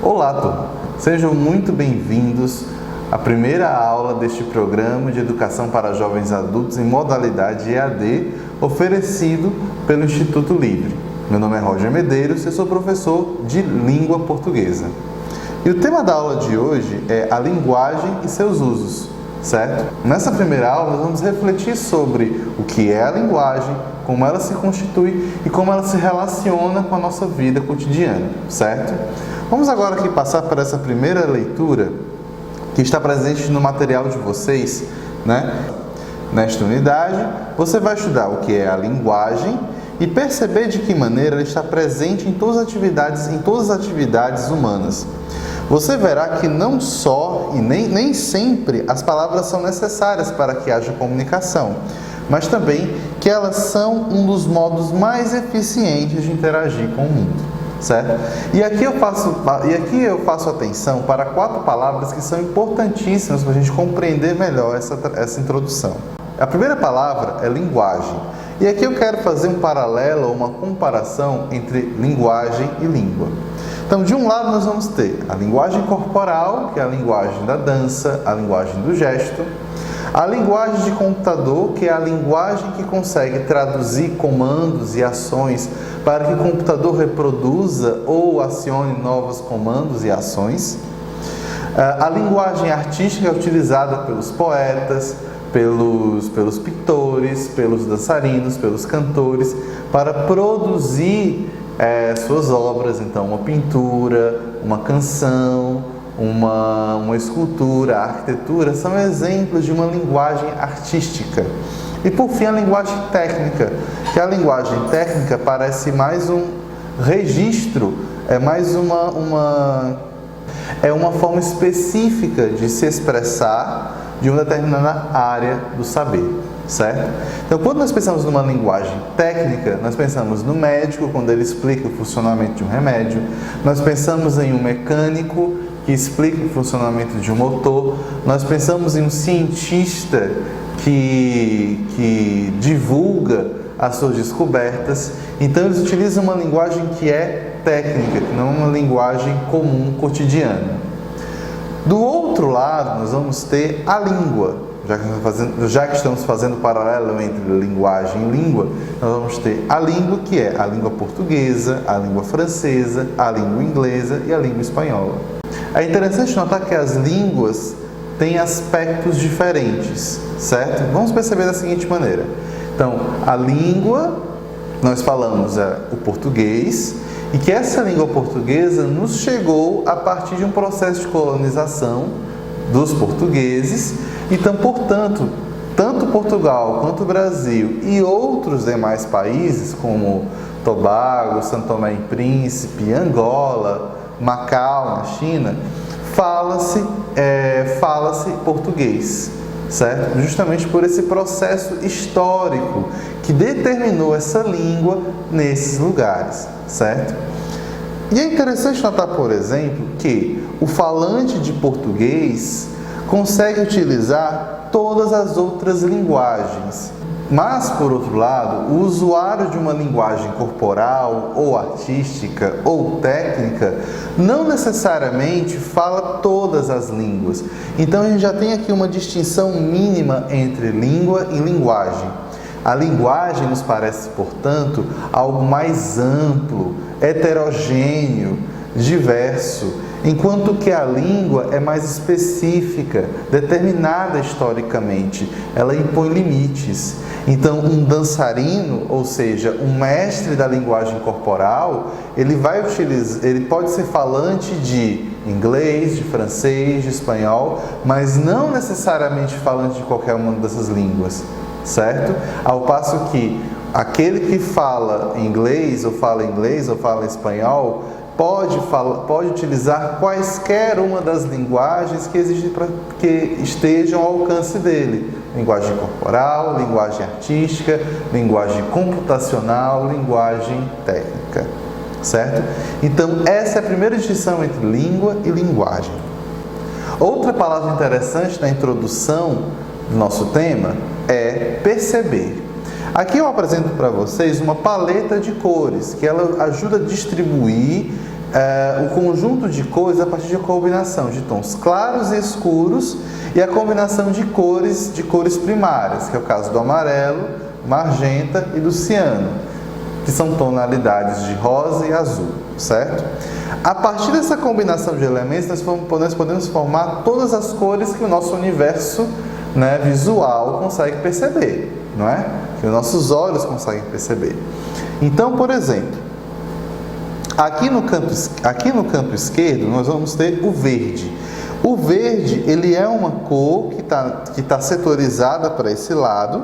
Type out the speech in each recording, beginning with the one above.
Olá, turma! Sejam muito bem-vindos à primeira aula deste programa de educação para jovens adultos em modalidade EAD, oferecido pelo Instituto Livre. Meu nome é Roger Medeiros e sou professor de língua portuguesa. E o tema da aula de hoje é a linguagem e seus usos, certo? Nessa primeira aula, nós vamos refletir sobre o que é a linguagem, como ela se constitui e como ela se relaciona com a nossa vida cotidiana, certo? Vamos agora aqui passar por essa primeira leitura que está presente no material de vocês, né? Nesta unidade, você vai estudar o que é a linguagem e perceber de que maneira ela está presente em todas as atividades humanas. Você verá que não só e nem sempre as palavras são necessárias para que haja comunicação, mas também que elas são um dos modos mais eficientes de interagir com o mundo. Certo? E aqui eu faço atenção para 4 palavras que são importantíssimas para a gente compreender melhor essa introdução. A primeira palavra é linguagem. E aqui eu quero fazer um paralelo, uma comparação entre linguagem e língua. Então, de um lado nós vamos ter a linguagem corporal, que é a linguagem da dança, a linguagem do gesto. A linguagem de computador, que é a linguagem que consegue traduzir comandos e ações para que o computador reproduza ou acione novos comandos e ações. A linguagem artística é utilizada pelos poetas, pelos pintores, pelos dançarinos, pelos cantores, para produzir suas obras. Então, uma pintura, uma canção, uma escultura, a arquitetura, são exemplos de uma linguagem artística. E por fim, a linguagem técnica, que a linguagem técnica parece mais um registro, é mais uma forma específica de se expressar de uma determinada área do saber, certo? Então, quando nós pensamos numa linguagem técnica, nós pensamos no médico, quando ele explica o funcionamento de um remédio, nós pensamos em um mecânico, que explica o funcionamento de um motor, nós pensamos em um cientista que divulga as suas descobertas. Então eles utilizam uma linguagem que é técnica, que não é uma linguagem comum, cotidiana. Do outro lado, nós vamos ter a língua. Já que estamos fazendo paralelo entre linguagem e língua, nós vamos ter a língua, que é a língua portuguesa, a língua francesa, a língua inglesa e a língua espanhola. É interessante notar que as línguas têm aspectos diferentes, certo? Vamos perceber da seguinte maneira. Então, a língua, nós falamos o português, e que essa língua portuguesa nos chegou a partir de um processo de colonização dos portugueses. Então, portanto, tanto Portugal quanto o Brasil e outros demais países, como Tobago, São Tomé e Príncipe, Angola, Macau, na China, fala-se português, certo? Justamente por esse processo histórico que determinou essa língua nesses lugares, certo? E é interessante notar, por exemplo, que o falante de português consegue utilizar todas as outras linguagens. Mas, por outro lado, o usuário de uma linguagem corporal, ou artística, ou técnica, não necessariamente fala todas as línguas. Então, a gente já tem aqui uma distinção mínima entre língua e linguagem. A linguagem nos parece, portanto, algo mais amplo, heterogêneo, diverso, enquanto que a língua é mais específica, determinada historicamente, ela impõe limites. Então, um dançarino, ou seja, um mestre da linguagem corporal, ele pode ser falante de inglês, de francês, de espanhol, mas não necessariamente falante de qualquer uma dessas línguas, certo? Ao passo que aquele que fala inglês ou fala espanhol, pode utilizar quaisquer uma das linguagens que existem que estejam ao alcance dele. Linguagem corporal, linguagem artística, linguagem computacional, linguagem técnica, certo? Então, essa é a primeira distinção entre língua e linguagem. Outra palavra interessante na introdução do nosso tema é perceber. Aqui eu apresento para vocês uma paleta de cores, que ela ajuda a distribuir o conjunto de cores a partir de combinação de tons claros e escuros e a combinação de cores primárias, que é o caso do amarelo, magenta e do ciano, que são tonalidades de rosa e azul, certo? A partir dessa combinação de elementos, nós podemos formar todas as cores que o nosso universo, né, visual consegue perceber, não é? Que os nossos olhos conseguem perceber. Então, por exemplo, aqui no canto esquerdo, nós vamos ter o verde. O verde, ele é uma cor que tá setorizada para esse lado.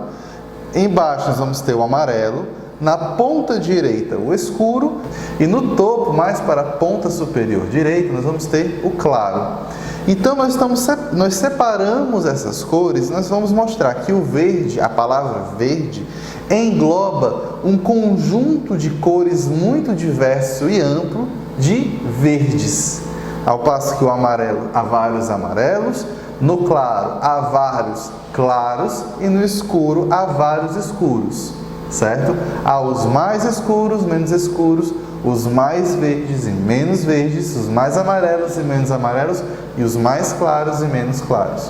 Embaixo nós vamos ter o amarelo. Na ponta direita, o escuro. E no topo, mais para a ponta superior direita, nós vamos ter o claro. Então, nós separamos essas cores. Nós vamos mostrar que o verde, a palavra verde, engloba um conjunto de cores muito diverso e amplo de verdes. Ao passo que o amarelo há vários amarelos, no claro há vários claros e no escuro há vários escuros, certo? Há os mais escuros, menos escuros, os mais verdes e menos verdes, os mais amarelos e menos amarelos e os mais claros e menos claros.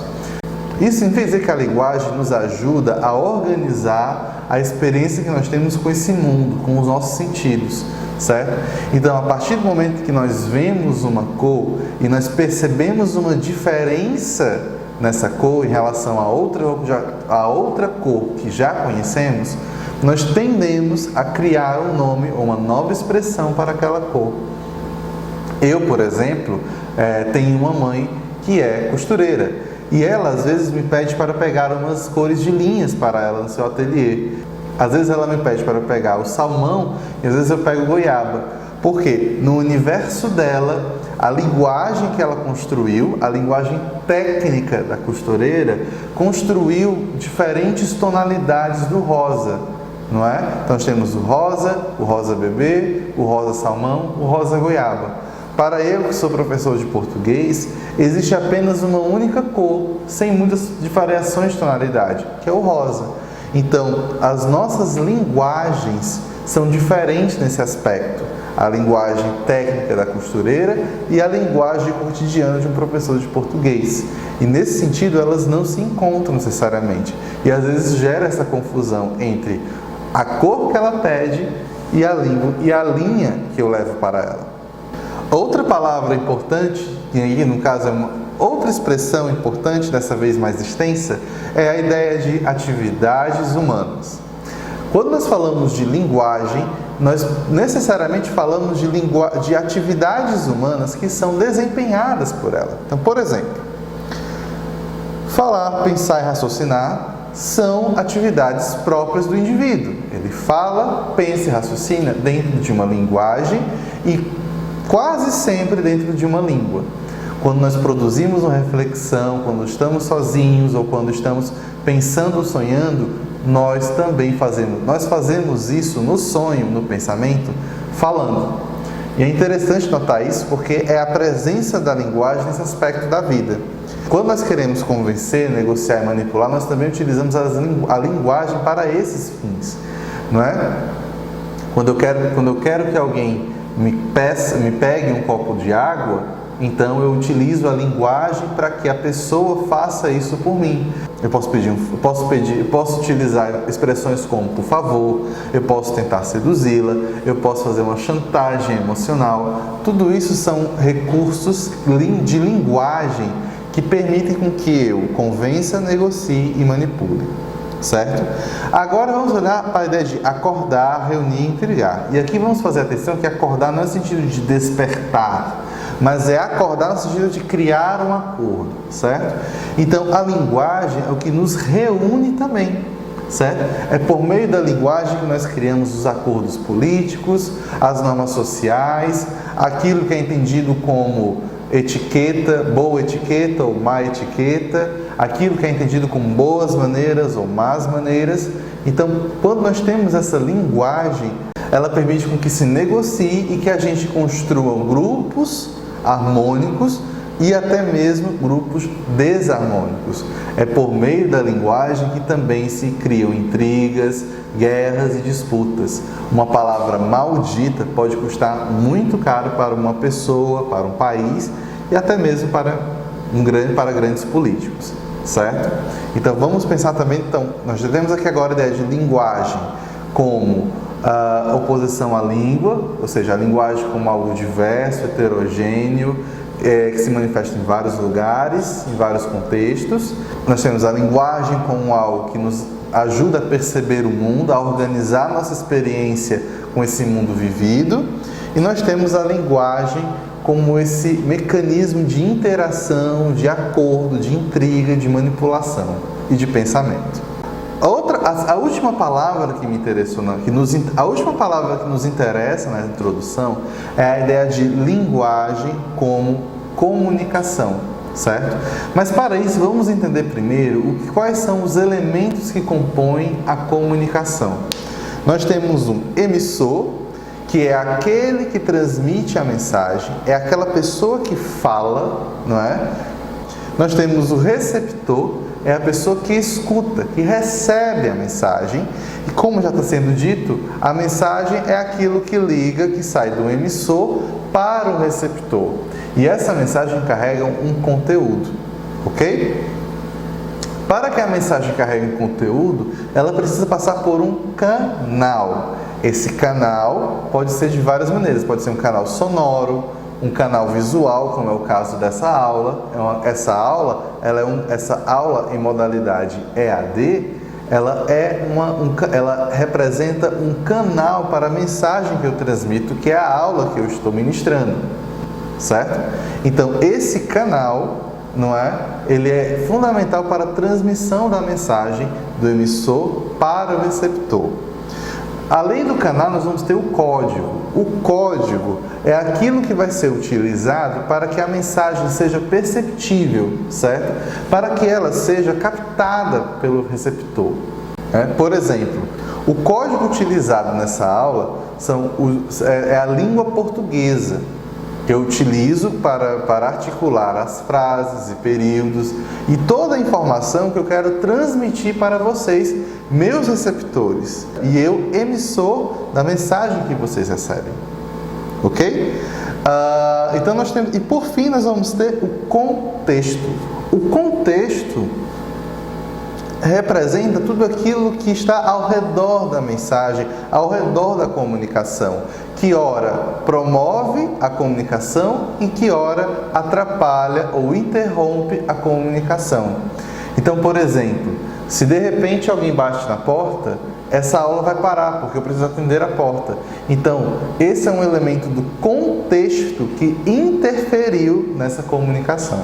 Isso significa dizer que a linguagem nos ajuda a organizar a experiência que nós temos com esse mundo, com os nossos sentidos, certo? Então, a partir do momento que nós vemos uma cor e nós percebemos uma diferença nessa cor em relação a outra cor que já conhecemos, nós tendemos a criar um nome ou uma nova expressão para aquela cor. Eu, por exemplo, tenho uma mãe que é costureira. E ela, às vezes, me pede para pegar umas cores de linhas para ela no seu ateliê. Às vezes ela me pede para pegar o salmão e às vezes eu pego goiaba. Porque no universo dela, a linguagem que ela construiu, a linguagem técnica da costureira, construiu diferentes tonalidades do rosa, não é? Então nós temos o rosa bebê, o rosa salmão, o rosa goiaba. Para eu, que sou professor de português, existe apenas uma única cor, sem muitas variações de tonalidade, que é o rosa. Então, as nossas linguagens são diferentes nesse aspecto. A linguagem técnica da costureira e a linguagem cotidiana de um professor de português. E nesse sentido, elas não se encontram necessariamente. E às vezes gera essa confusão entre a cor que ela pede e a linha que eu levo para ela. Outra palavra importante, e aí no caso é outra expressão importante, dessa vez mais extensa, é a ideia de atividades humanas. Quando nós falamos de linguagem, nós necessariamente falamos de atividades humanas que são desempenhadas por ela. Então, por exemplo, falar, pensar e raciocinar são atividades próprias do indivíduo. Ele fala, pensa e raciocina dentro de uma linguagem e quase sempre dentro de uma língua. Quando nós produzimos uma reflexão, quando estamos sozinhos ou quando estamos pensando ou sonhando, nós também fazemos isso no sonho, no pensamento, falando. E é interessante notar isso porque é a presença da linguagem nesse aspecto da vida. Quando nós queremos convencer, negociar e manipular, nós também utilizamos a linguagem para esses fins, não é? Quando eu quero que alguém me pegue um copo de água, então eu utilizo a linguagem para que a pessoa faça isso por mim. Eu posso utilizar expressões como por favor, eu posso tentar seduzi-la, eu posso fazer uma chantagem emocional. Tudo isso são recursos de linguagem que permitem com que eu convença, negocie e manipule. Certo? Agora vamos olhar para a ideia de acordar, reunir e intrigar. E aqui vamos fazer atenção que acordar não é no sentido de despertar, mas é acordar no sentido de criar um acordo, certo? Então a linguagem é o que nos reúne também, certo? É por meio da linguagem que nós criamos os acordos políticos, as normas sociais, aquilo que é entendido como etiqueta, boa etiqueta ou má etiqueta, aquilo que é entendido como boas maneiras ou más maneiras. Então, quando nós temos essa linguagem, ela permite com que se negocie e que a gente construa grupos harmônicos e até mesmo grupos desarmônicos. É por meio da linguagem que também se criam intrigas, guerras e disputas. Uma palavra maldita pode custar muito caro para uma pessoa, para um país e até mesmo para grandes políticos, certo? Então vamos pensar também, nós temos aqui agora a ideia de linguagem como oposição à língua, ou seja, a linguagem como algo diverso, heterogêneo, que se manifesta em vários lugares, em vários contextos. Nós temos a linguagem como algo que nos ajuda a perceber o mundo, a organizar nossa experiência com esse mundo vivido. E nós temos a linguagem como esse mecanismo de interação, de acordo, de intriga, de manipulação e de pensamento. A última palavra que me interessou, a última palavra que nos interessa na introdução é a ideia de linguagem como comunicação, certo? Mas para isso vamos entender primeiro quais são os elementos que compõem a comunicação. Nós temos um emissor, que é aquele que transmite a mensagem, é aquela pessoa que fala, não é? Nós temos o receptor, é a pessoa que escuta, que recebe a mensagem. E como já está sendo dito, a mensagem é aquilo que liga, que sai do emissor para o receptor. E essa mensagem carrega um conteúdo, ok? Para que a mensagem carregue um conteúdo, ela precisa passar por um canal. Esse canal pode ser de várias maneiras, pode ser um canal sonoro, um canal visual, como é o caso dessa aula. Essa aula em modalidade EAD, ela representa um canal para a mensagem que eu transmito, que é a aula que eu estou ministrando, certo? Então, esse canal, ele é fundamental para a transmissão da mensagem do emissor para o receptor. Além do canal, nós vamos ter o código. O código é aquilo que vai ser utilizado para que a mensagem seja perceptível, certo? Para que ela seja captada pelo receptor. Por exemplo, o código utilizado nessa aula é a língua portuguesa, que eu utilizo para articular as frases e períodos e toda a informação que eu quero transmitir para vocês, meus receptores, e eu, emissor da mensagem que vocês recebem. Ok? Então nós temos, e por fim nós vamos ter o contexto. O contexto representa tudo aquilo que está ao redor da mensagem, ao redor da comunicação, que ora promove a comunicação e que ora atrapalha ou interrompe a comunicação. Então, por exemplo, se de repente alguém bate na porta, essa aula vai parar, porque eu preciso atender a porta. Então, esse é um elemento do contexto que interferiu nessa comunicação.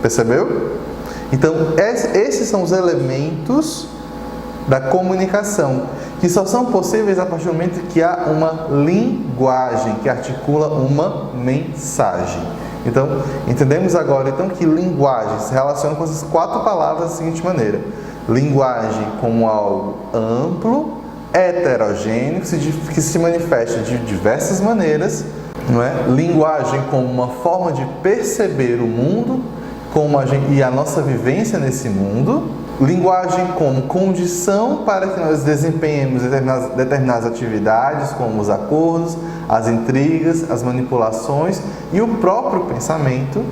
Percebeu? Então, esses são os elementos da comunicação, que só são possíveis a partir do momento que há uma linguagem que articula uma mensagem. Então, entendemos agora que linguagem se relaciona com essas 4 palavras da seguinte maneira: linguagem como algo amplo, heterogêneo, que se manifesta de diversas maneiras, não é? Linguagem como uma forma de perceber o mundo e a nossa vivência nesse mundo. Linguagem como condição para que nós desempenhemos determinadas atividades, como os acordos, as intrigas, as manipulações e o próprio pensamento.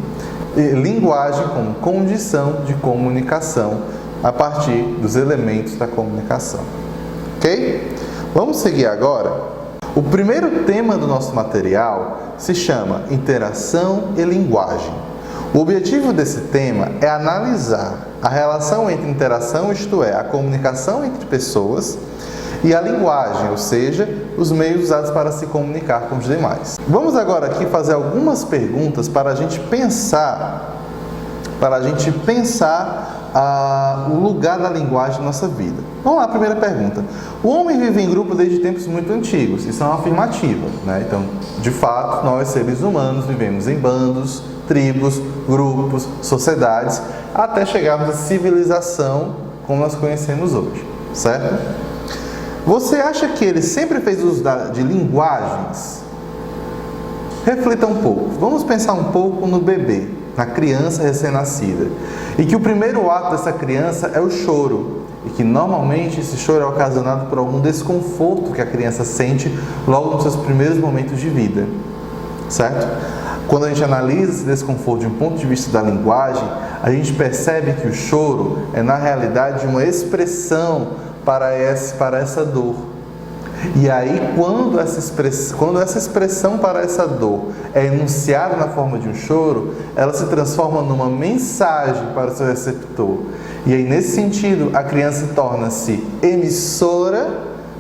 E linguagem como condição de comunicação a partir dos elementos da comunicação. Ok? Vamos seguir agora. O primeiro tema do nosso material se chama Interação e Linguagem. O objetivo desse tema é analisar a relação entre interação, isto é, a comunicação entre pessoas, e a linguagem, ou seja, os meios usados para se comunicar com os demais. Vamos agora aqui fazer algumas perguntas para a gente pensar o lugar da linguagem na nossa vida. Vamos lá, primeira pergunta. O homem vive em grupo desde tempos muito antigos. Isso é uma afirmativa, né? Então, de fato, nós seres humanos vivemos em bandos, tribos, grupos, sociedades, até chegarmos à civilização como nós conhecemos hoje, certo? Você acha que ele sempre fez uso de linguagens? Reflita um pouco. Vamos pensar um pouco no bebê. na criança recém-nascida. E que o primeiro ato dessa criança é o choro. E que normalmente esse choro é ocasionado por algum desconforto que a criança sente logo nos seus primeiros momentos de vida. Certo? Quando a gente analisa esse desconforto de um ponto de vista da linguagem, a gente percebe que o choro é, na realidade, uma expressão para essa dor. E aí, quando essa expressão para essa dor é enunciada na forma de um choro, ela se transforma numa mensagem para o seu receptor. E aí, nesse sentido, a criança torna-se emissora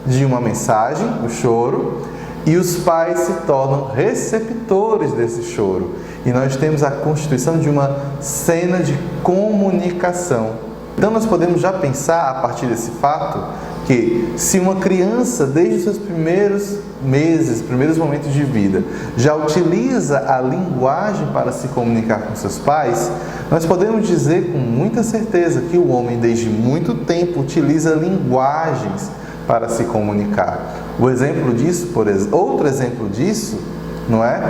de uma mensagem, o choro, e os pais se tornam receptores desse choro. E nós temos a constituição de uma cena de comunicação. Então nós podemos já pensar, a partir desse fato, que se uma criança, desde os seus primeiros meses, primeiros momentos de vida, já utiliza a linguagem para se comunicar com seus pais, nós podemos dizer com muita certeza que o homem, desde muito tempo, utiliza linguagens para se comunicar. O exemplo disso, outro exemplo disso, não é?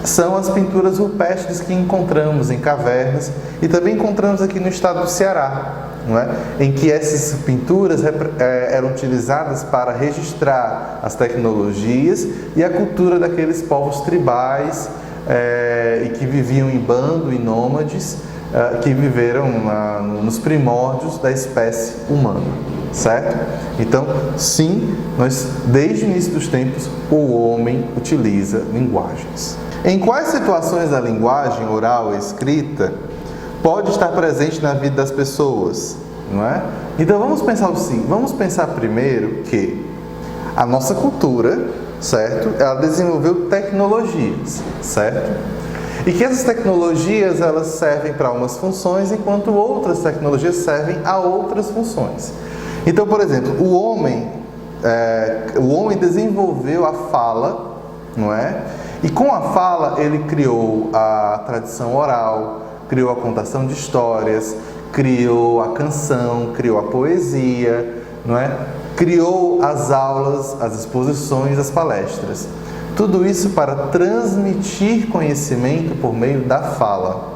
São as pinturas rupestres que encontramos em cavernas e também encontramos aqui no estado do Ceará, não é? Em que essas pinturas eram utilizadas para registrar as tecnologias e a cultura daqueles povos tribais e que viviam em bando e nômades, que viveram nos primórdios da espécie humana, certo? Então, sim, desde o início dos tempos, o homem utiliza linguagens. Em quais situações a linguagem oral e escrita pode estar presente na vida das pessoas, não é? Então, vamos pensar assim, vamos pensar primeiro que a nossa cultura, certo? Ela desenvolveu tecnologias, certo? E que essas tecnologias, elas servem para umas funções, enquanto outras tecnologias servem a outras funções. Então, por exemplo, o homem desenvolveu a fala, não é? E com a fala ele criou a tradição oral, criou a contação de histórias, criou a canção, criou a poesia, não é? Criou as aulas, as exposições, as palestras. Tudo isso para transmitir conhecimento por meio da fala,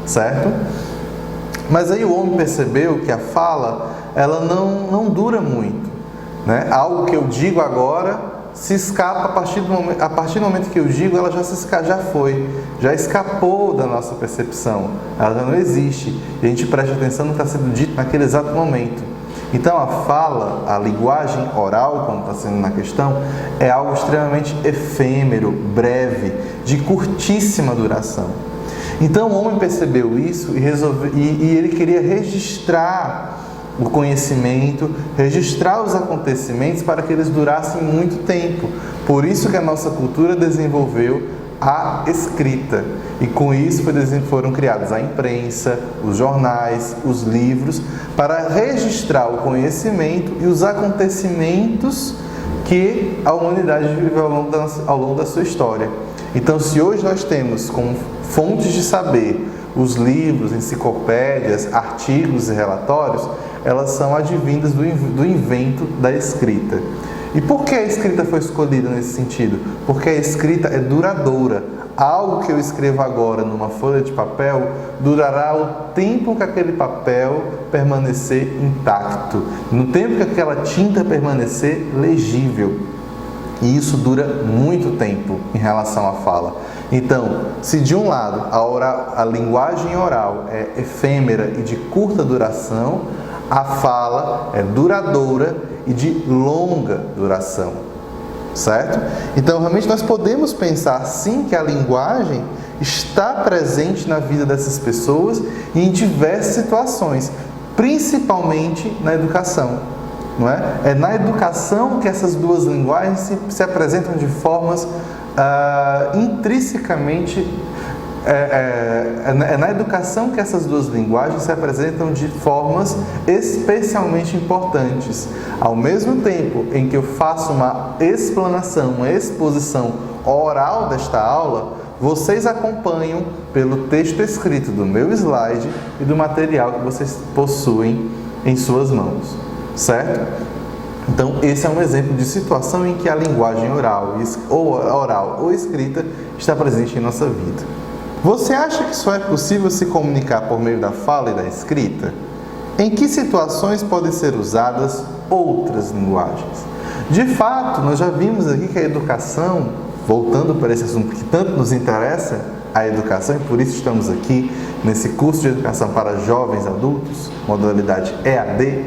certo? Mas aí o homem percebeu que a fala, ela não dura muito, né? Algo que eu digo agora se escapa a partir do momento que eu digo, ela já escapou da nossa percepção, ela já não existe, e a gente presta atenção no que está sendo dito naquele exato momento. Então a fala, a linguagem oral, como está sendo na questão, é algo extremamente efêmero, breve, de curtíssima duração. Então o homem percebeu isso e ele queria registrar o conhecimento, registrar os acontecimentos para que eles durassem muito tempo. Por isso que a nossa cultura desenvolveu a escrita. E com isso foram criados a imprensa, os jornais, os livros, para registrar o conhecimento e os acontecimentos que a humanidade viveu ao longo da sua história. Então, se hoje nós temos como fontes de saber os livros, enciclopédias, artigos e relatórios, elas são advindas do invento da escrita. E por que a escrita foi escolhida nesse sentido? Porque a escrita é duradoura. Algo que eu escrevo agora numa folha de papel durará o tempo que aquele papel permanecer intacto, no tempo que aquela tinta permanecer legível. E isso dura muito tempo em relação à fala. Então, se de um lado a linguagem oral é efêmera e de curta duração, a fala é duradoura e de longa duração, certo? Então, realmente nós podemos pensar sim que a linguagem está presente na vida dessas pessoas e em diversas situações, principalmente na educação, não é? É na educação que essas duas linguagens se apresentam de formas intrinsecamente. É na educação que essas duas linguagens se apresentam de formas especialmente importantes. Ao mesmo tempo em que eu faço uma explanação, uma exposição oral desta aula, vocês acompanham pelo texto escrito do meu slide e do material que vocês possuem em suas mãos, certo? Então, esse é um exemplo de situação em que a linguagem oral ou escrita está presente em nossa vida. Você acha que só é possível se comunicar por meio da fala e da escrita? Em que situações podem ser usadas outras linguagens? De fato, nós já vimos aqui que a educação, voltando para esse assunto que tanto nos interessa, a educação, e por isso estamos aqui nesse curso de educação para jovens adultos, modalidade EAD,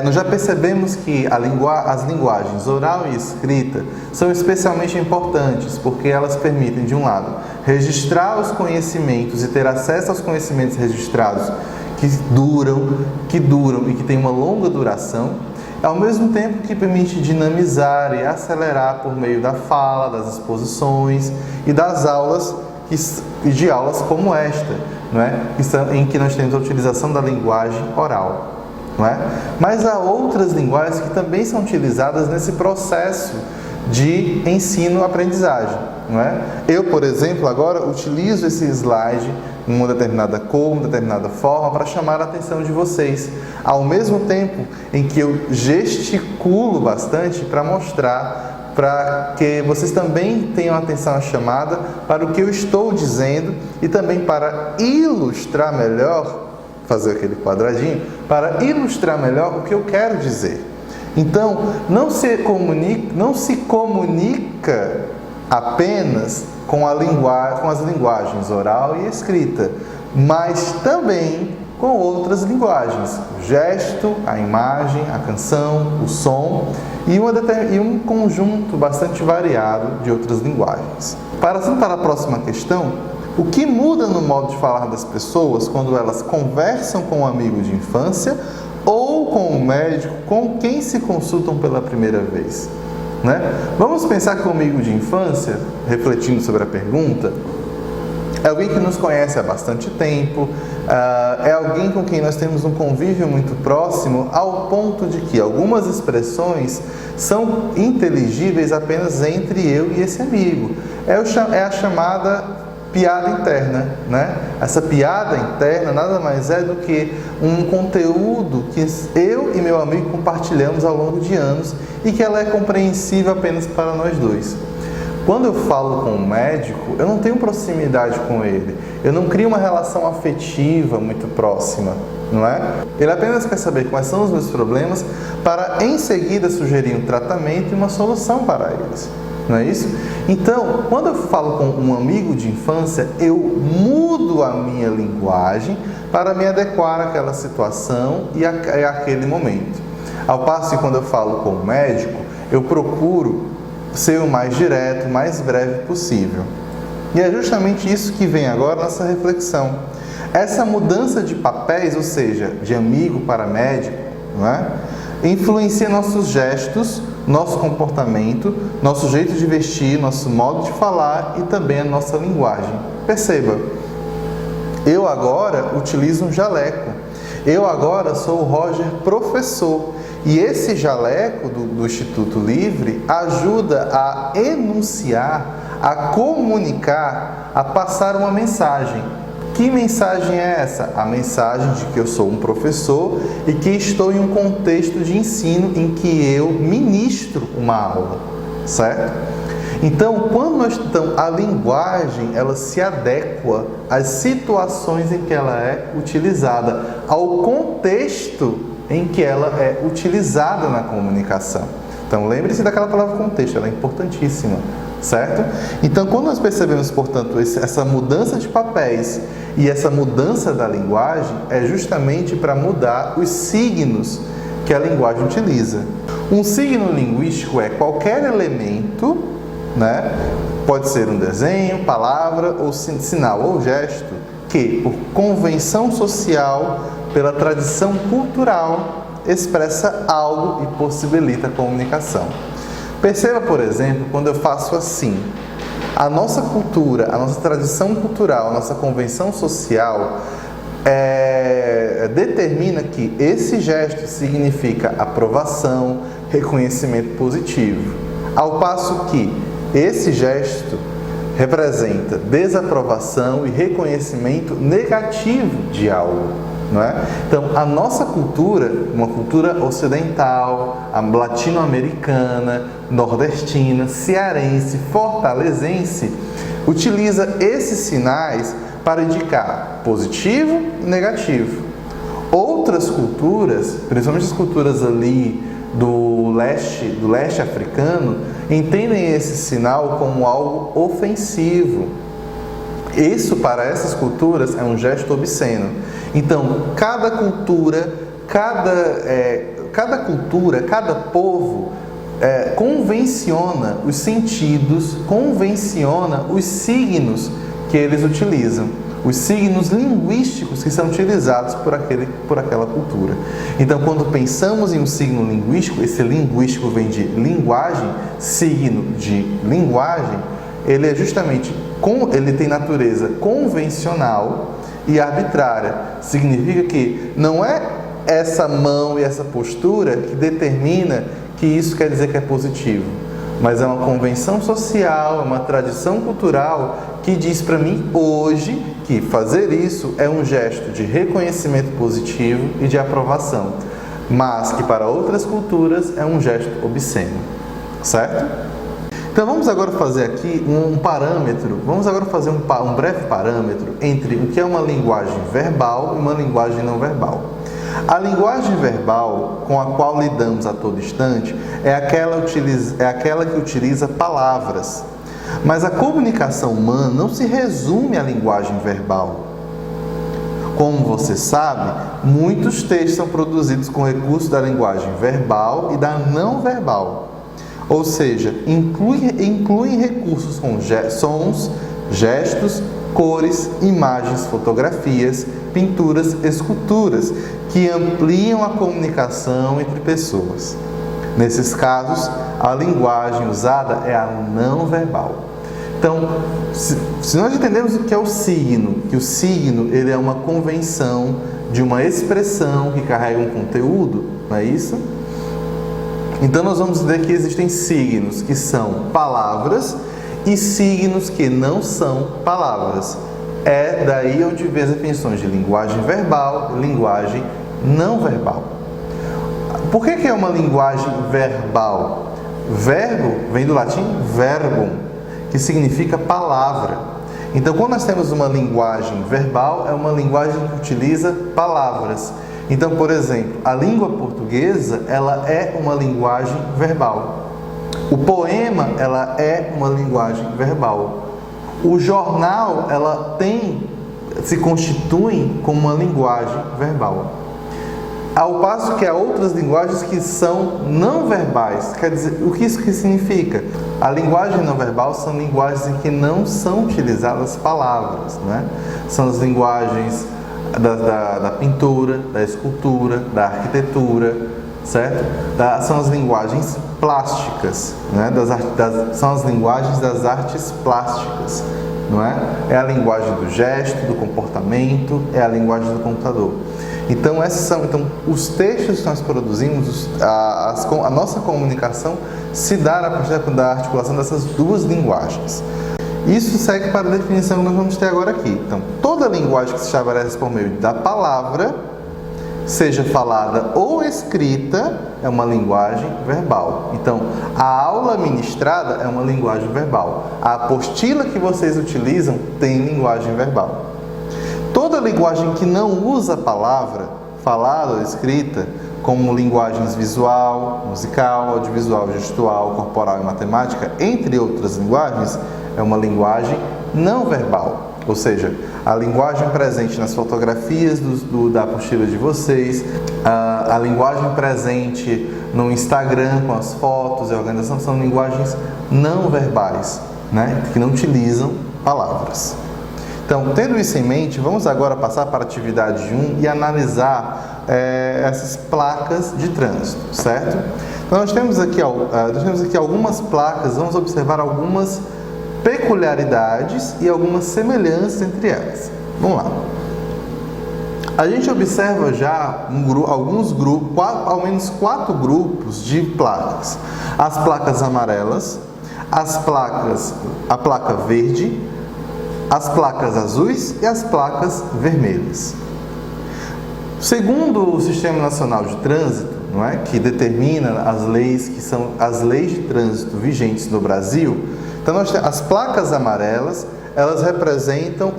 nós já percebemos que as linguagens oral e escrita são especialmente importantes porque elas permitem, de um lado, registrar os conhecimentos e ter acesso aos conhecimentos registrados que duram e que têm uma longa duração, ao mesmo tempo que permite dinamizar e acelerar por meio da fala, das exposições e das aulas, de aulas como esta, não é? Em que nós temos a utilização da linguagem oral. Não é? Mas há outras linguagens que também são utilizadas nesse processo de ensino-aprendizagem. Não é? Eu, por exemplo, agora utilizo esse slide em uma determinada cor, uma determinada forma para chamar a atenção de vocês, ao mesmo tempo em que eu gesticulo bastante para mostrar, para que vocês também tenham atenção à chamada para o que eu estou dizendo e também para ilustrar melhor, fazer aquele quadradinho, para ilustrar melhor o que eu quero dizer. Então, não se comunica apenas com as linguagens oral e escrita, mas também com outras linguagens, o gesto, a imagem, a canção, o som e um conjunto bastante variado de outras linguagens. Passando para a próxima questão, o que muda no modo de falar das pessoas quando elas conversam com um amigo de infância ou com um médico com quem se consultam pela primeira vez? Né? Vamos pensar que o amigo de infância, refletindo sobre a pergunta, é alguém que nos conhece há bastante tempo, é alguém com quem nós temos um convívio muito próximo, ao ponto de que algumas expressões são inteligíveis apenas entre eu e esse amigo. É a chamada piada interna, né? Essa piada interna nada mais é do que um conteúdo que eu e meu amigo compartilhamos ao longo de anos e que ela é compreensível apenas para nós dois. Quando eu falo com um médico, eu não tenho proximidade com ele, eu não crio uma relação afetiva muito próxima, não é? Ele apenas quer saber quais são os meus problemas para em seguida sugerir um tratamento e uma solução para eles. Não é isso? Então, quando eu falo com um amigo de infância, eu mudo a minha linguagem para me adequar àquela situação e àquele momento. Ao passo que quando eu falo com o médico, eu procuro ser o mais direto, o mais breve possível. E é justamente isso que vem agora nessa reflexão. Essa mudança de papéis, ou seja, de amigo para médico, não é? Influencia nossos gestos, nosso comportamento, nosso jeito de vestir, nosso modo de falar e também a nossa linguagem. Perceba, eu agora utilizo um jaleco, eu agora sou o Roger professor e esse jaleco do Instituto Livre ajuda a enunciar, a comunicar, a passar uma mensagem. Que mensagem é essa? A mensagem de que eu sou um professor e que estou em um contexto de ensino em que eu ministro uma aula, certo? Então, a linguagem, ela se adequa às situações em que ela é utilizada, ao contexto em que ela é utilizada na comunicação. Então, lembre-se daquela palavra contexto, ela é importantíssima, certo? Então, quando nós percebemos, portanto, essa mudança de papéis e essa mudança da linguagem, é justamente para mudar os signos que a linguagem utiliza. Um signo linguístico é qualquer elemento, né? Pode ser um desenho, palavra, ou sinal ou gesto, que, por convenção social, pela tradição cultural, expressa algo e possibilita a comunicação. Perceba, por exemplo, quando eu faço assim. A nossa cultura, a nossa tradição cultural, a nossa convenção social determina que esse gesto significa aprovação, reconhecimento positivo. Ao passo que esse gesto representa desaprovação e reconhecimento negativo de algo. Não é? Então, a nossa cultura, uma cultura ocidental, latino-americana, nordestina, cearense, fortalezense, utiliza esses sinais para indicar positivo e negativo. Outras culturas, principalmente as culturas ali do leste africano, entendem esse sinal como algo ofensivo. Isso, para essas culturas, é um gesto obsceno. Então, cada cultura, cada povo convenciona os sentidos, convenciona os signos que eles utilizam, os signos linguísticos que são utilizados por aquela cultura. Então, quando pensamos em um signo linguístico, esse linguístico vem de linguagem, signo de linguagem, ele é justamente, ele tem natureza convencional e arbitrária. Significa que não é essa mão e essa postura que determina que isso quer dizer que é positivo, mas é uma convenção social, é uma tradição cultural que diz para mim hoje que fazer isso é um gesto de reconhecimento positivo e de aprovação, mas que para outras culturas é um gesto obsceno, certo? Então vamos agora fazer aqui um parâmetro, vamos agora fazer um breve parâmetro entre o que é uma linguagem verbal e uma linguagem não verbal. A linguagem verbal com a qual lidamos a todo instante é aquela que utiliza palavras. Mas a comunicação humana não se resume à linguagem verbal. Como você sabe, muitos textos são produzidos com recursos da linguagem verbal e da não verbal. Ou seja, incluem recursos com sons, gestos, cores, imagens, fotografias, pinturas, esculturas, que ampliam a comunicação entre pessoas. Nesses casos, a linguagem usada é a não verbal. Então, se nós entendemos o que é o signo, que o signo ele é uma convenção de uma expressão que carrega um conteúdo, não é isso? Então, nós vamos ver que existem signos que são palavras e signos que não são palavras. É daí onde vem as definições de linguagem verbal e linguagem não verbal. Por que é uma linguagem verbal? Verbo vem do latim verbum, que significa palavra. Então, quando nós temos uma linguagem verbal, é uma linguagem que utiliza palavras. Então, por exemplo, a língua portuguesa, ela é uma linguagem verbal. O poema, ela é uma linguagem verbal. O jornal, se constitui como uma linguagem verbal. Ao passo que há outras linguagens que são não verbais. Quer dizer, o que isso significa? A linguagem não verbal são linguagens em que não são utilizadas palavras, né? São as linguagens da pintura, da escultura, da arquitetura, certo? São as linguagens plásticas, né? São as linguagens das artes plásticas, não é? É a linguagem do gesto, do comportamento, é a linguagem do computador. Então, os textos que nós produzimos, a nossa comunicação se dá a partir da articulação dessas duas linguagens. Isso segue para a definição que nós vamos ter agora aqui. Então, toda linguagem que se estabelece por meio da palavra, seja falada ou escrita, é uma linguagem verbal. Então, a aula ministrada é uma linguagem verbal. A apostila que vocês utilizam tem linguagem verbal. Toda linguagem que não usa a palavra, falada ou escrita, como linguagens visual, musical, audiovisual, gestual, corporal e matemática, entre outras linguagens, é uma linguagem não verbal. Ou seja, a linguagem presente nas fotografias da apostila de vocês, a linguagem presente no Instagram com as fotos e a organização, são linguagens não verbais, né? Que não utilizam palavras. Então, tendo isso em mente, vamos agora passar para a atividade 1 e analisar essas placas de trânsito, certo? Então, nós temos aqui algumas placas, vamos observar algumas peculiaridades e algumas semelhanças entre elas. Vamos lá. A gente observa já alguns grupos, ao menos 4 grupos de placas. As placas amarelas, a placa verde, as placas azuis e as placas vermelhas. Segundo o Sistema Nacional de Trânsito, não é, que determina as leis que são as leis de trânsito vigentes no Brasil, então nós temos as placas amarelas, elas representam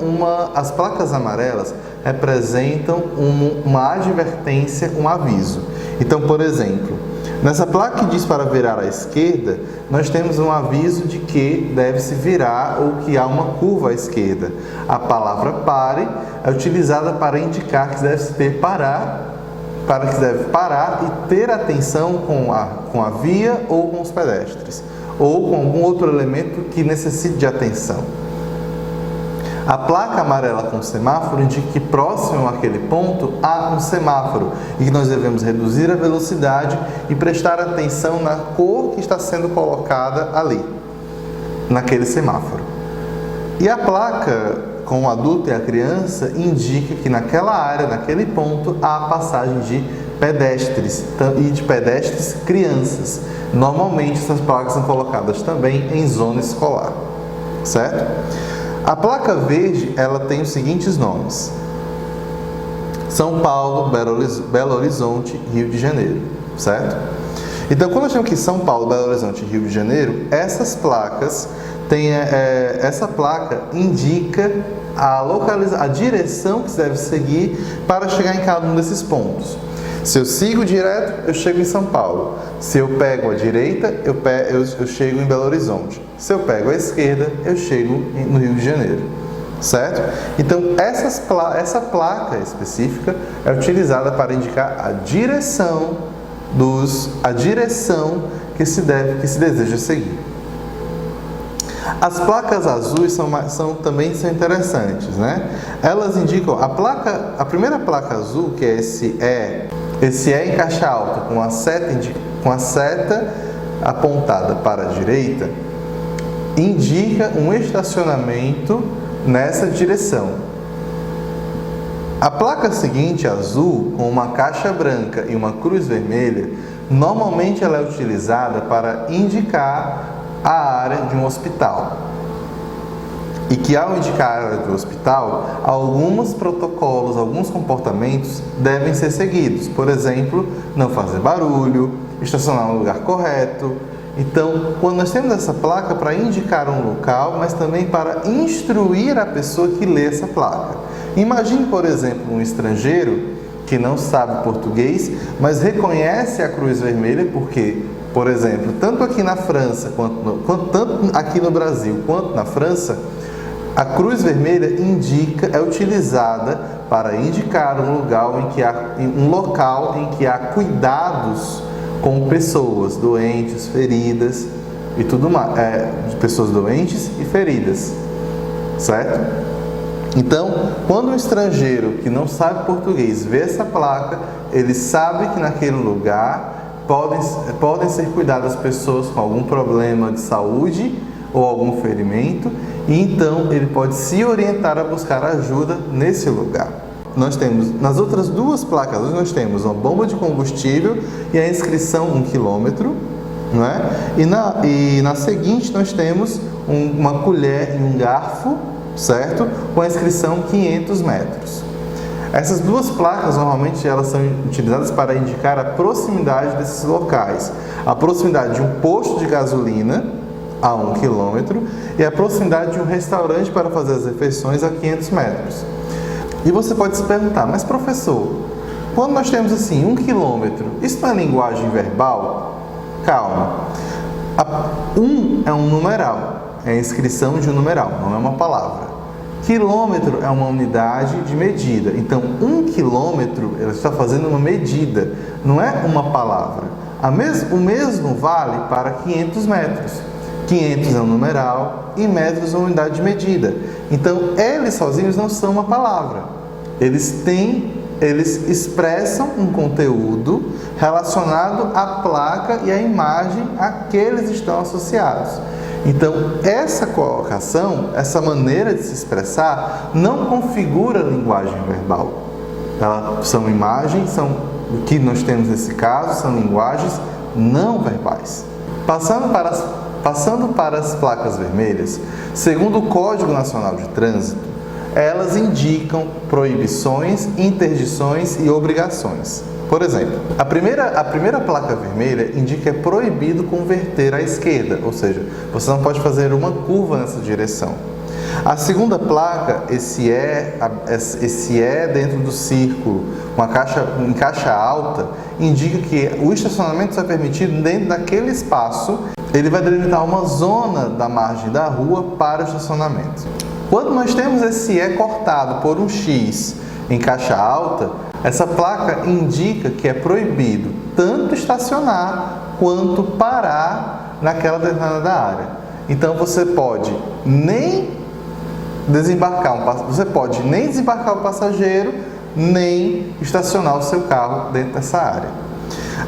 as placas amarelas representam uma advertência, um aviso. Então, por exemplo, nessa placa que diz para virar à esquerda, nós temos um aviso de que deve-se virar ou que há uma curva à esquerda. A palavra pare é utilizada para indicar que deve parar e ter atenção com a via ou com os pedestres, ou com algum outro elemento que necessite de atenção. A placa amarela com semáforo indica que próximo àquele ponto há um semáforo e que nós devemos reduzir a velocidade e prestar atenção na cor que está sendo colocada ali, naquele semáforo. E a placa com o adulto e a criança indica que naquela área, naquele ponto, há passagem de pedestres e de pedestres crianças. Normalmente essas placas são colocadas também em zona escolar, certo? A placa verde, ela tem os seguintes nomes: São Paulo, Belo Horizonte, Rio de Janeiro, certo? Então, quando nós temos aqui São Paulo, Belo Horizonte e Rio de Janeiro, essas placas essa placa indica a direção que se deve seguir para chegar em cada um desses pontos. Se eu sigo direto, eu chego em São Paulo. Se eu pego a direita, eu chego em Belo Horizonte. Se eu pego a esquerda, eu chego no Rio de Janeiro, certo? Então, essa placa específica é utilizada para indicar a direção que se deseja seguir. As placas azuis também são interessantes, né? Elas indicam a primeira placa azul, que é esse E em caixa alta, com a seta apontada para a direita, indica um estacionamento nessa direção. A placa seguinte, azul, com uma caixa branca e uma cruz vermelha, normalmente ela é utilizada para indicar a área de um hospital. E que ao indicar a área do hospital, alguns protocolos, alguns comportamentos devem ser seguidos. Por exemplo, não fazer barulho, estacionar no lugar correto. Então, quando nós temos essa placa para indicar um local, mas também para instruir a pessoa que lê essa placa. Imagine, por exemplo, um estrangeiro que não sabe português, mas reconhece a cruz vermelha porque, por exemplo, tanto aqui na França, tanto aqui no Brasil quanto na França, a cruz vermelha é utilizada para indicar um local em que há cuidados com pessoas doentes, feridas e tudo mais, pessoas doentes e feridas, certo? Então, quando um estrangeiro que não sabe português vê essa placa, ele sabe que naquele lugar podem ser cuidadas pessoas com algum problema de saúde ou algum ferimento, e então ele pode se orientar a buscar ajuda nesse lugar. Nós temos, nas outras duas placas, nós temos uma bomba de combustível e a inscrição 1 km, não é? E na seguinte nós temos uma colher e um garfo, certo? Com a inscrição 500 metros. Essas duas placas, normalmente, elas são utilizadas para indicar a proximidade desses locais. A proximidade de um posto de gasolina a 1 km e a proximidade de um restaurante para fazer as refeições a 500 metros. E você pode se perguntar, mas professor, quando nós temos assim 1 km, isso não é linguagem verbal? Calma. 1 é um numeral, é a inscrição de um numeral, não é uma palavra. Quilômetro é uma unidade de medida, então 1 quilômetro ela está fazendo uma medida, não é uma palavra. O mesmo vale para 500 metros. 500 é um numeral e metros é uma unidade de medida. Então, eles sozinhos não são uma palavra. Eles expressam um conteúdo relacionado à placa e à imagem a que eles estão associados. Então, essa colocação, essa maneira de se expressar, não configura linguagem verbal. São imagens, o que nós temos nesse caso, são linguagens não verbais. Passando para as placas vermelhas, segundo o Código Nacional de Trânsito, elas indicam proibições, interdições e obrigações. Por exemplo, a primeira placa vermelha indica que é proibido converter à esquerda, ou seja, você não pode fazer uma curva nessa direção. A segunda placa, esse é dentro do círculo, em caixa alta, indica que o estacionamento só é permitido dentro daquele espaço. Ele vai delimitar uma zona da margem da rua para o estacionamento. Quando nós temos esse E cortado por um X em caixa alta, essa placa indica que é proibido tanto estacionar quanto parar naquela determinada área. Então você pode nem desembarcar o passageiro, nem estacionar o seu carro dentro dessa área.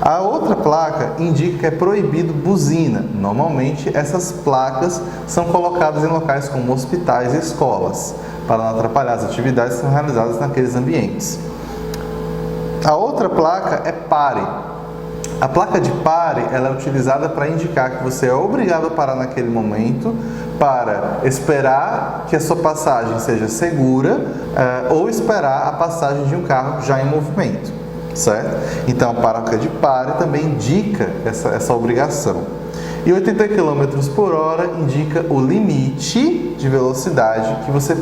A outra placa indica que é proibido buzina. Normalmente essas placas são colocadas em locais como hospitais e escolas, para não atrapalhar as atividades que são realizadas naqueles ambientes. A outra placa é pare. A placa de pare, ela é utilizada para indicar que você é obrigado a parar naquele momento para esperar que a sua passagem seja segura ou esperar a passagem de um carro já em movimento, certo? Então a placa de pare também indica essa obrigação. E 80 km por hora indica o limite de velocidade que você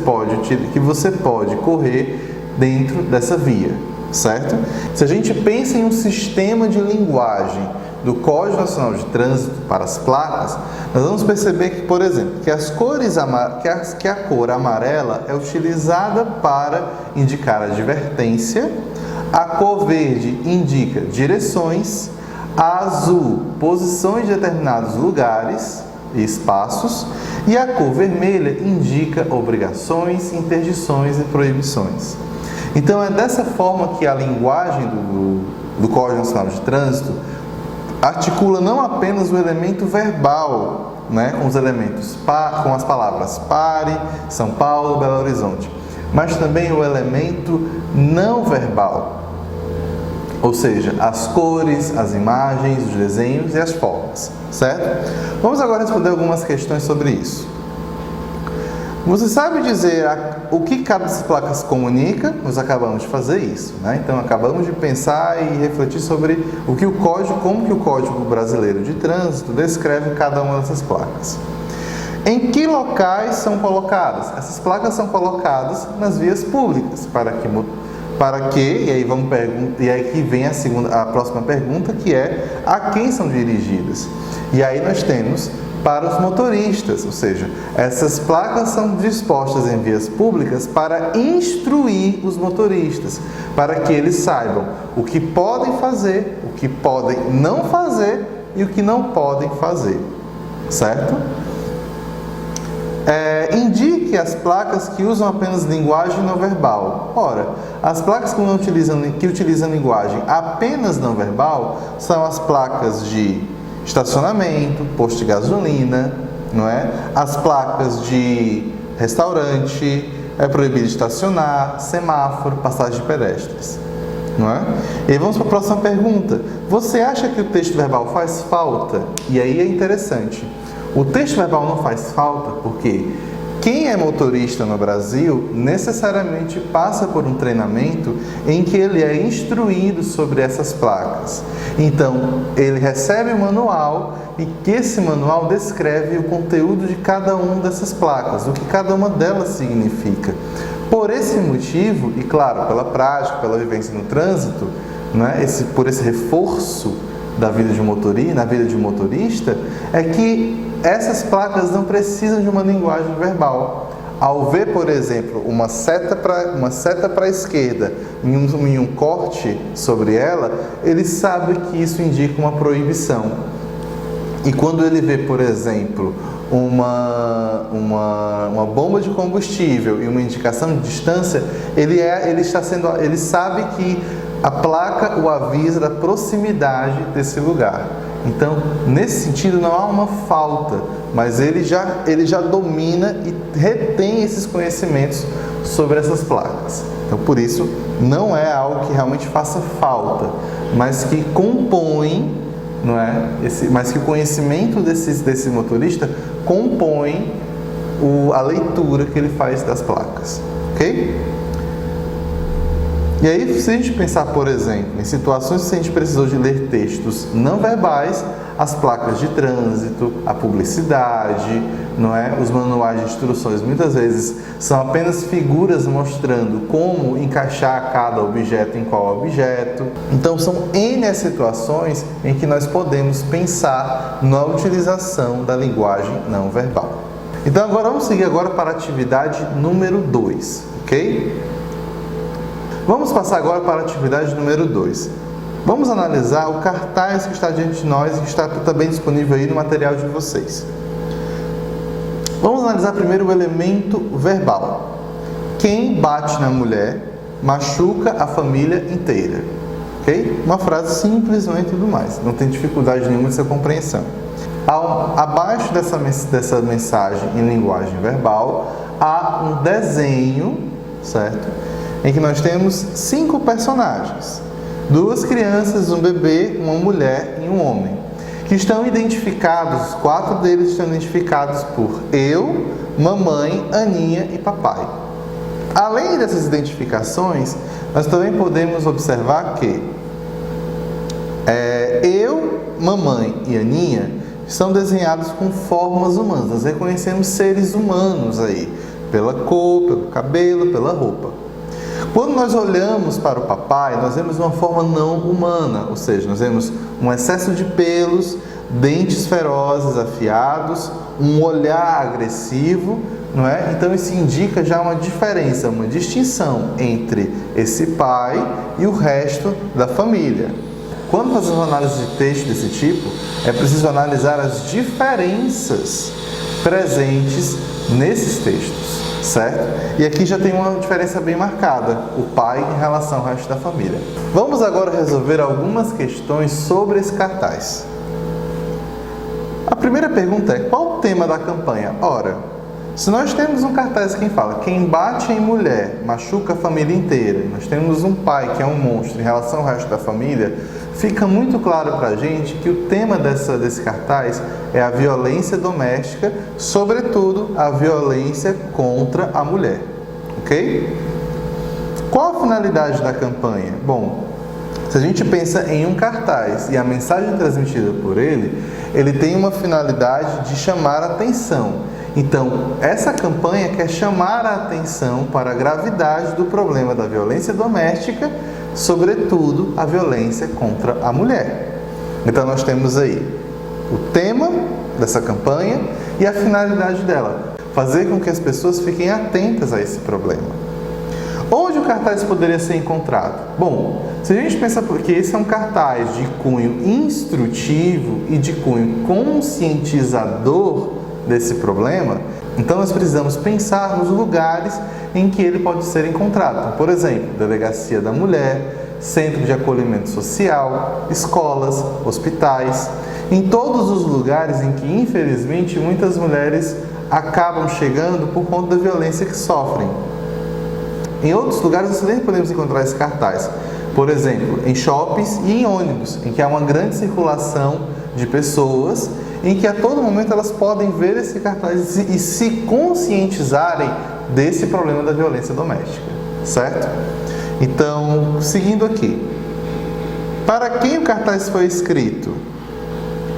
pode correr dentro dessa via, certo? Se a gente pensa em um sistema de linguagem do Código Nacional de Trânsito para as placas, nós vamos perceber que, por exemplo, que a cor amarela é utilizada para indicar advertência, a cor verde indica direções, a azul posições de determinados lugares e espaços, e a cor vermelha indica obrigações, interdições e proibições. Então é dessa forma que a linguagem do Código Nacional de Trânsito articula não apenas o elemento verbal, com os elementos com as palavras pare, São Paulo, Belo Horizonte, mas também o elemento não verbal, ou seja, as cores, as imagens, os desenhos e as formas, certo? Vamos agora responder algumas questões sobre isso. Você sabe dizer o que cada dessas placas comunica? Nós acabamos de fazer isso, Então acabamos de pensar e refletir sobre como que o Código Brasileiro de Trânsito descreve cada uma dessas placas. Em que locais são colocadas? Essas placas são colocadas nas vias públicas, e aí que vem a próxima pergunta, que é a quem são dirigidas. E aí nós temos para os motoristas, ou seja, essas placas são dispostas em vias públicas para instruir os motoristas, para que eles saibam o que podem fazer, o que podem não fazer e o que não podem fazer, certo? Indique as placas que usam apenas linguagem não verbal. Ora, as placas que utilizam linguagem apenas não verbal são as placas de estacionamento, posto de gasolina, As placas de restaurante, é proibido estacionar, semáforo, passagem de pedestres, E aí vamos para a próxima pergunta. Você acha que o texto verbal faz falta? E aí é interessante. O texto verbal não faz falta porque quem é motorista no Brasil necessariamente passa por um treinamento em que ele é instruído sobre essas placas. Então, ele recebe o manual e que esse manual descreve o conteúdo de cada uma dessas placas, o que cada uma delas significa. Por esse motivo, e claro, pela prática, pela vivência no trânsito, por esse reforço da vida de um motorista, na vida de um motorista, é que essas placas não precisam de uma linguagem verbal. Ao ver, por exemplo, uma seta para a esquerda em um corte sobre ela, ele sabe que isso indica uma proibição. E quando ele vê, por exemplo, uma bomba de combustível e uma indicação de distância, ele sabe que a placa o avisa da proximidade desse lugar. Então, nesse sentido, não há uma falta, mas ele já domina e retém esses conhecimentos sobre essas placas. Então, por isso, não é algo que realmente faça falta, mas que compõe, mas que o conhecimento desse motorista compõe a leitura que ele faz das placas, ok? E aí, se a gente pensar, por exemplo, em situações que a gente precisou de ler textos não verbais, as placas de trânsito, a publicidade, não é? Os manuais de instruções muitas vezes são apenas figuras mostrando como encaixar cada objeto em qual objeto. Então são N as situações em que nós podemos pensar na utilização da linguagem não verbal. Então agora vamos seguir agora para a atividade número 2, ok? Vamos passar agora para a atividade número 2. Vamos analisar o cartaz que está diante de nós e que está também disponível aí no material de vocês. Vamos analisar primeiro o elemento verbal. Quem bate na mulher machuca a família inteira. Ok? Uma frase simples, não é tudo mais. Não tem dificuldade nenhuma de sua compreensão. Abaixo dessa mensagem em linguagem verbal, há um desenho, certo? Em que nós temos 5 personagens. 2 crianças, um bebê, uma mulher e um homem. Que estão identificados, 4 deles estão identificados por eu, mamãe, Aninha e papai. Além dessas identificações, nós também podemos observar que eu, mamãe e Aninha são desenhados com formas humanas. Nós reconhecemos seres humanos aí, pela cor, pelo cabelo, pela roupa. Quando nós olhamos para o papai, nós vemos uma forma não humana, ou seja, nós vemos um excesso de pelos, dentes ferozes, afiados, um olhar agressivo, não é? Então isso indica já uma diferença, uma distinção entre esse pai e o resto da família. Quando fazemos análise de texto desse tipo, é preciso analisar as diferenças presentes nesses textos, certo? E aqui já tem uma diferença bem marcada, o pai em relação ao resto da família. Vamos agora resolver algumas questões sobre esse cartaz. A primeira pergunta é: qual o tema da campanha? Ora, se nós temos um cartaz que fala quem bate em mulher machuca a família inteira, nós temos um pai que é um monstro em relação ao resto da família, fica muito claro para a gente que o tema desse cartaz é a violência doméstica, sobretudo a violência contra a mulher, ok? Qual a finalidade da campanha? Bom, se a gente pensa em um cartaz e a mensagem transmitida por ele tem uma finalidade de chamar a atenção. Então, essa campanha quer chamar a atenção para a gravidade do problema da violência doméstica, sobretudo a violência contra a mulher. Então, nós temos aí o tema dessa campanha e a finalidade dela: fazer com que as pessoas fiquem atentas a esse problema. Onde o cartaz poderia ser encontrado? Bom, se a gente pensa que esse é um cartaz de cunho instrutivo e de cunho conscientizador desse problema, então nós precisamos pensar nos lugares em que ele pode ser encontrado. Então, por exemplo, delegacia da mulher, centro de acolhimento social, escolas, hospitais, em todos os lugares em que, infelizmente, muitas mulheres acabam chegando por conta da violência que sofrem. Em outros lugares nós também podemos encontrar esse cartaz, por exemplo, em shoppings e em ônibus, em que há uma grande circulação de pessoas, em que a todo momento elas podem ver esse cartaz e se conscientizarem desse problema da violência doméstica, certo? Então, seguindo aqui, para quem o cartaz foi escrito?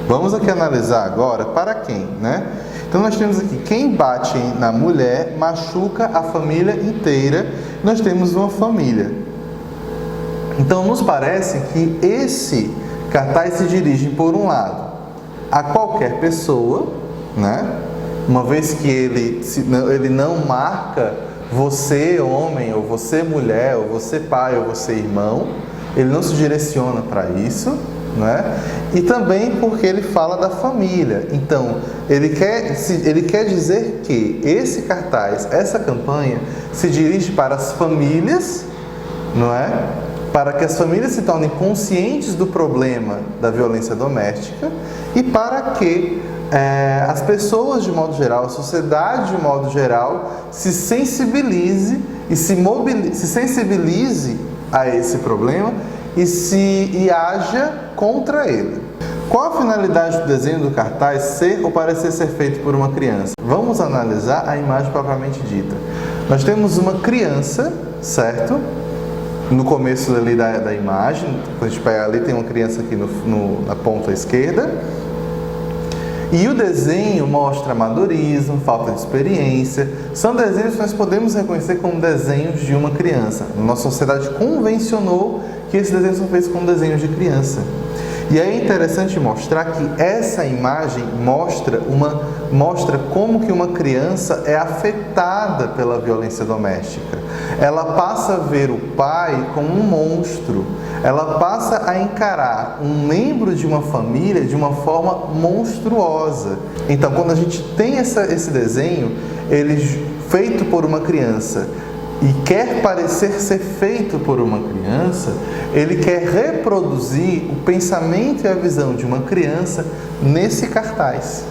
Vamos aqui analisar agora para quem, né? Então nós temos aqui, quem bate na mulher machuca a família inteira. Nós temos uma família. Então nos parece que esse cartaz se dirige, por um lado, a qualquer pessoa, né? Uma vez que ele não marca você homem, ou você mulher, ou você pai, ou você irmão, ele não se direciona para isso, né? E também porque ele fala da família. Então, ele quer dizer que esse cartaz, essa campanha, se dirige para as famílias, não é? Para que as famílias se tornem conscientes do problema da violência doméstica e para que as pessoas de modo geral, a sociedade de modo geral, se sensibilize e se sensibilize a esse problema e haja contra ele. Qual a finalidade do desenho do cartaz ser ou parecer ser feito por uma criança? Vamos analisar a imagem propriamente dita. Nós temos uma criança, certo? No começo ali da imagem, quando a gente pega ali, tem uma criança aqui na ponta esquerda, E o desenho mostra amadorismo, falta de experiência. São desenhos que nós podemos reconhecer como desenhos de uma criança. Nossa sociedade convencionou que esses desenhos são feitos como desenhos de criança. E é interessante mostrar que essa imagem mostra como que uma criança é afetada pela violência doméstica. Ela passa a ver o pai como um monstro. Ela passa a encarar um membro de uma família de uma forma monstruosa. Então, quando a gente tem esse desenho, ele feito por uma criança, e quer parecer ser feito por uma criança, ele quer reproduzir o pensamento e a visão de uma criança nesse cartaz.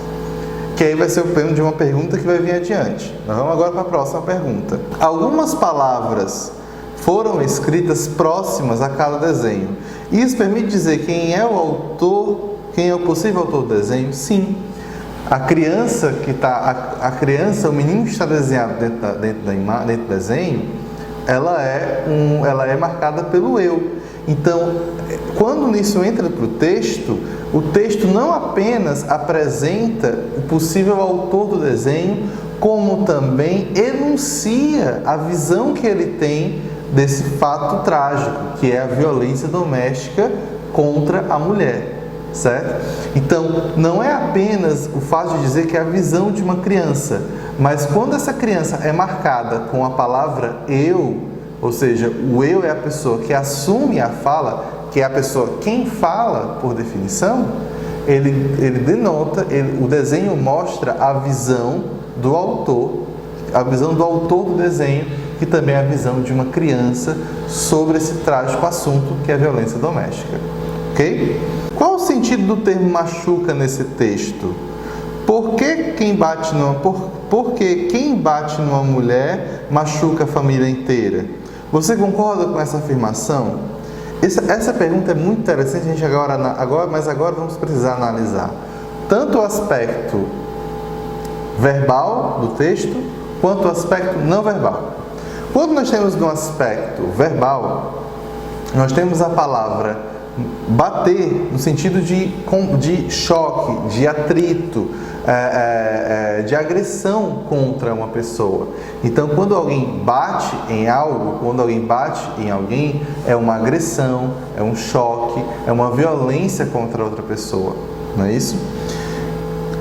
Que aí vai ser o tema de uma pergunta que vai vir adiante. Nós vamos agora para a próxima pergunta. Algumas palavras foram escritas próximas a cada desenho. Isso permite dizer quem é o autor, quem é o possível autor do desenho? Sim. A criança, o menino que está desenhado dentro do desenho, ela é marcada pelo eu. Então, quando isso entra para o texto não apenas apresenta o possível autor do desenho, como também enuncia a visão que ele tem desse fato trágico, que é a violência doméstica contra a mulher. Certo? Então, não é apenas o fato de dizer que é a visão de uma criança, mas quando essa criança é marcada com a palavra eu, ou seja, o eu é a pessoa que assume a fala, que é a pessoa quem fala por definição, ele denota, o desenho mostra a visão do autor do desenho, que também é a visão de uma criança sobre esse trágico assunto que é a violência doméstica. Ok? Qual o sentido do termo machuca nesse texto? Por que quem bate numa mulher machuca a família inteira? Você concorda com essa afirmação? Essa pergunta é muito interessante, mas agora vamos precisar analisar tanto o aspecto verbal do texto, quanto o aspecto não verbal. Quando nós temos no aspecto verbal, nós temos a palavra bater no sentido de choque, de atrito, de agressão contra uma pessoa. Então, quando alguém bate em algo, quando alguém bate em alguém, é uma agressão, é um choque, é uma violência contra outra pessoa. Não é isso?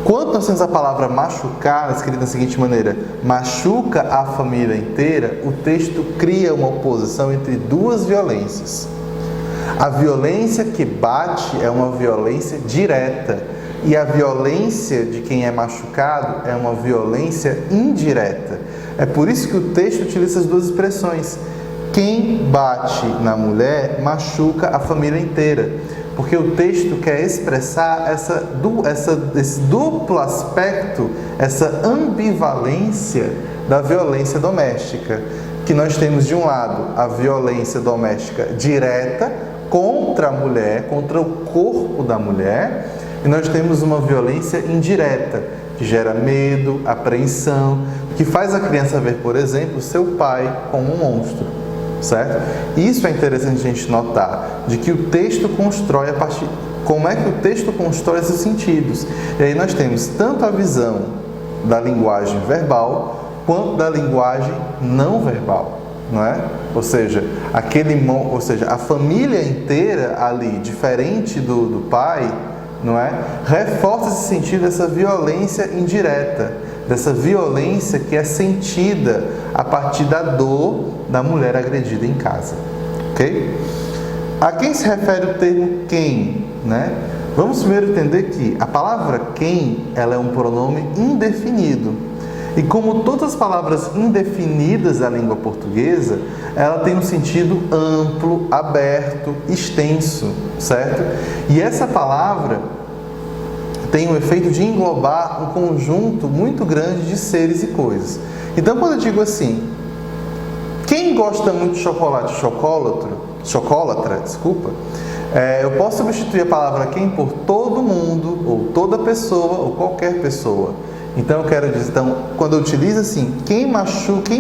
Quando nós temos a palavra machucar, escrita da seguinte maneira, machuca a família inteira, o texto cria uma oposição entre duas violências. A violência que bate é uma violência direta e a violência de quem é machucado é uma violência indireta. É por isso que o texto utiliza as duas expressões. Quem bate na mulher machuca a família inteira, porque o texto quer expressar esse duplo aspecto, essa ambivalência da violência doméstica, que nós temos de um lado a violência doméstica direta, contra a mulher, contra o corpo da mulher, e nós temos uma violência indireta, que gera medo, apreensão, que faz a criança ver, por exemplo, seu pai como um monstro, certo? Isso é interessante a gente notar, de que o texto constrói como é que o texto constrói esses sentidos. E aí nós temos tanto a visão da linguagem verbal, quanto da linguagem não verbal. Não é? Ou seja, a família inteira ali, diferente do pai, não é? Reforça esse sentido dessa violência indireta, dessa violência que é sentida a partir da dor da mulher agredida em casa. Ok? A quem se refere o termo quem, né? Vamos primeiro entender que a palavra quem, ela é um pronome indefinido. E como todas as palavras indefinidas da língua portuguesa, ela tem um sentido amplo, aberto, extenso, certo? E essa palavra tem o efeito de englobar um conjunto muito grande de seres e coisas. Então, quando eu digo assim, quem gosta muito de chocolate chocolatra, eu posso substituir a palavra quem por todo mundo, ou toda pessoa, ou qualquer pessoa. Então eu quero dizer, quando eu utilizo assim, quem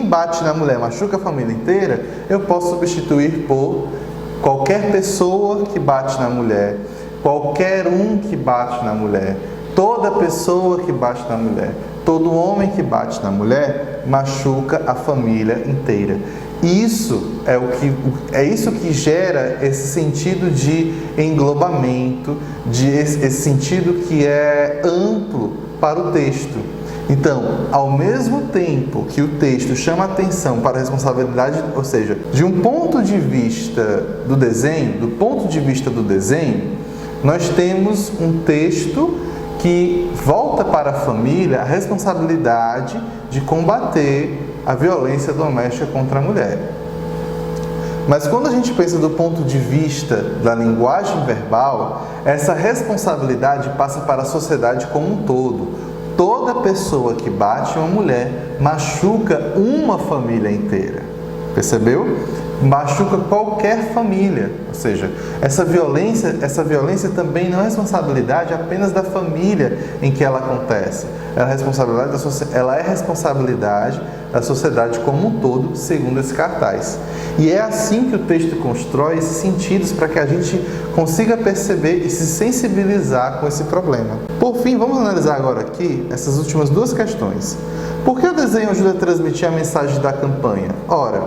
bate na mulher machuca a família inteira, eu posso substituir por qualquer pessoa que bate na mulher, qualquer um que bate na mulher, toda pessoa que bate na mulher, todo homem que bate na mulher, machuca a família inteira. Isso é isso que gera esse sentido de englobamento, esse sentido que é amplo para o texto. Então, ao mesmo tempo que o texto chama atenção para a responsabilidade, ou seja, de um ponto de vista do desenho, nós temos um texto que volta para a família a responsabilidade de combater a violência doméstica contra a mulher. Mas quando a gente pensa do ponto de vista da linguagem verbal, essa responsabilidade passa para a sociedade como um todo. Toda pessoa que bate uma mulher machuca uma família inteira. Percebeu? Machuca qualquer família. Ou seja, essa violência também não é responsabilidade apenas da família em que ela acontece. Ela é responsabilidade da sociedade como um todo, segundo esse cartaz. E é assim que o texto constrói esses sentidos para que a gente consiga perceber e se sensibilizar com esse problema. Por fim, vamos analisar agora aqui essas últimas duas questões. Por que o desenho ajuda a transmitir a mensagem da campanha? Ora,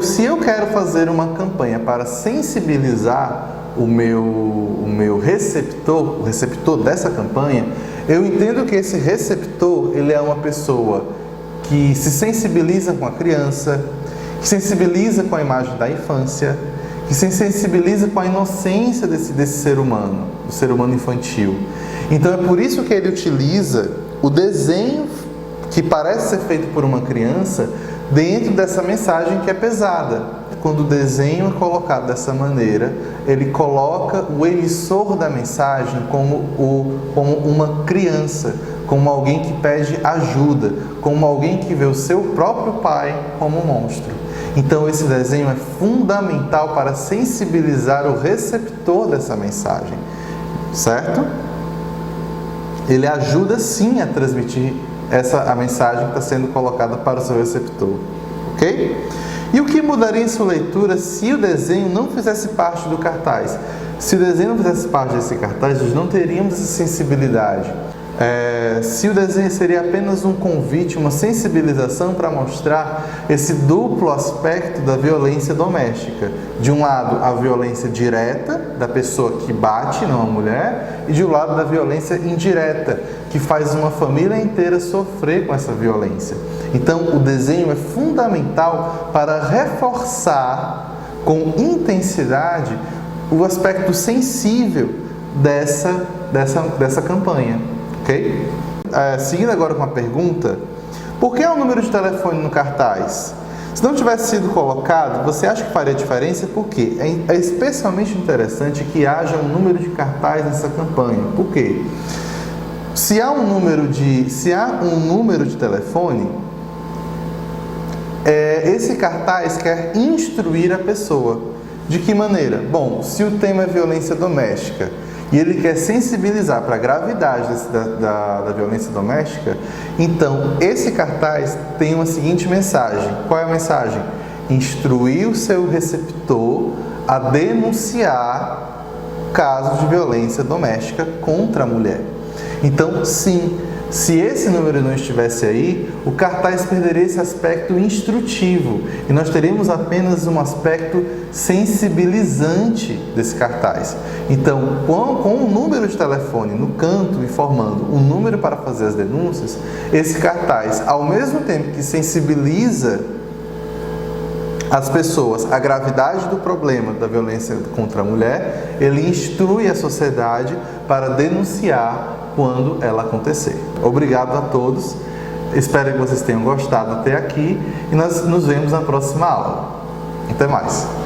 se eu quero fazer uma campanha para sensibilizar o meu receptor, o receptor dessa campanha, eu entendo que esse receptor, ele é uma pessoa que se sensibiliza com a criança, que sensibiliza com a imagem da infância, que se sensibiliza com a inocência desse ser humano, do ser humano infantil. Então é por isso que ele utiliza o desenho que parece ser feito por uma criança dentro dessa mensagem que é pesada. Quando o desenho é colocado dessa maneira, ele coloca o emissor da mensagem como uma criança, como alguém que pede ajuda, como alguém que vê o seu próprio pai como um monstro. Então esse desenho é fundamental para sensibilizar o receptor dessa mensagem, certo? Ele ajuda sim a transmitir a mensagem que está sendo colocada para o seu receptor, ok? E o que mudaria em sua leitura se o desenho não fizesse parte do cartaz? Se o desenho não fizesse parte desse cartaz, nós não teríamos essa sensibilidade. Se o desenho seria apenas um convite, uma sensibilização para mostrar esse duplo aspecto da violência doméstica. De um lado, a violência direta da pessoa que bate numa mulher, e de um lado, da violência indireta, que faz uma família inteira sofrer com essa violência. Então, o desenho é fundamental para reforçar com intensidade o aspecto sensível dessa campanha. Ok? Seguindo agora com a pergunta, por que há um número de telefone no cartaz? Se não tivesse sido colocado, você acha que faria diferença? Por quê? É especialmente interessante que haja um número de cartaz nessa campanha. Por quê? Se há um número de telefone, esse cartaz quer instruir a pessoa. De que maneira? Bom, se o tema é violência doméstica e ele quer sensibilizar para a gravidade da violência doméstica, então esse cartaz tem uma seguinte mensagem. Qual é a mensagem? Instruir o seu receptor a denunciar casos de violência doméstica contra a mulher. Então, sim, se esse número não estivesse aí, o cartaz perderia esse aspecto instrutivo e nós teríamos apenas um aspecto sensibilizante desse cartaz. Então, com o número de telefone no canto informando o número para fazer as denúncias, esse cartaz, ao mesmo tempo que sensibiliza as pessoas a gravidade do problema da violência contra a mulher, ele instrui a sociedade para denunciar quando ela acontecer. Obrigado a todos, espero que vocês tenham gostado até aqui e nós nos vemos na próxima aula. Até mais!